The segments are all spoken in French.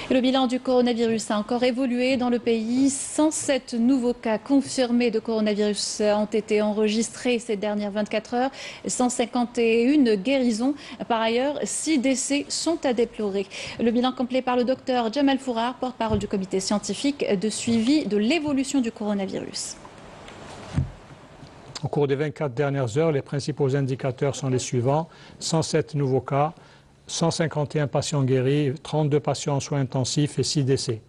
Le bilan du coronavirus a encore évolué dans le pays. 107 nouveaux cas confirmés de coronavirus ont été enregistrés ces dernières 24 heures. 151 guérisons. Par ailleurs, 6 décès sont à déplorer. Le bilan complet par le docteur Jamal Fourar, porte-parole du comité scientifique de suivi de l'évolution du coronavirus. Au cours des 24 dernières heures, les principaux indicateurs sont les suivants. 107 nouveaux cas, 151 patients guéris, 32 patients en soins intensifs et 6 décès.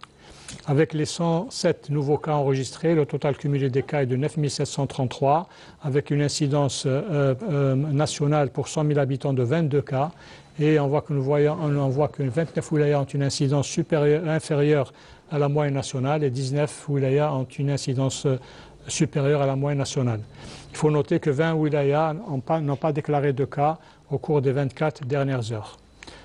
Avec les 107 nouveaux cas enregistrés, le total cumulé des cas est de 9 733, avec une incidence nationale pour 100 000 habitants de 22 cas. Et on voit que 29 wilayas ont une incidence inférieure à la moyenne nationale et 19 wilayas ont une incidence supérieure à la moyenne nationale. Il faut noter que 20 wilayas n'ont pas déclaré de cas au cours des 24 dernières heures.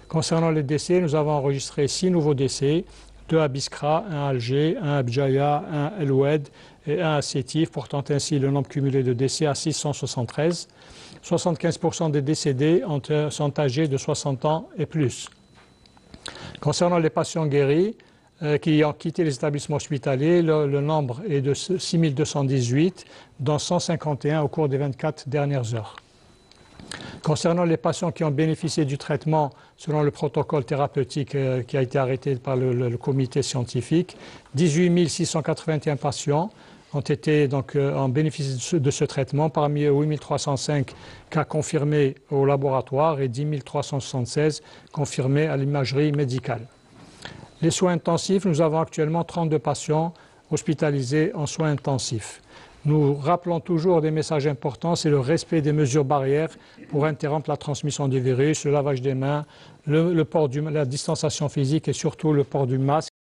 Concernant les décès, nous avons enregistré 6 nouveaux décès, 2 à Biskra, 1 à Alger, 1 à Bjaya, 1 à El Oued et 1 à Sétif, portant ainsi le nombre cumulé de décès à 673. 75% des décédés sont âgés de 60 ans et plus. Concernant les patients guéris qui ont quitté les établissements hospitaliers, le nombre est de 6 218, dont 151 au cours des 24 dernières heures. Concernant les patients qui ont bénéficié du traitement selon le protocole thérapeutique qui a été arrêté par le comité scientifique, 18 681 patients ont bénéficié de ce traitement, parmi eux 8 305 cas confirmés au laboratoire et 10 376 confirmés à l'imagerie médicale. Les soins intensifs, nous avons actuellement 32 patients hospitalisés en soins intensifs. Nous rappelons toujours des messages importants, c'est le respect des mesures barrières pour interrompre la transmission du virus, le lavage des mains, la distanciation physique et surtout le port du masque.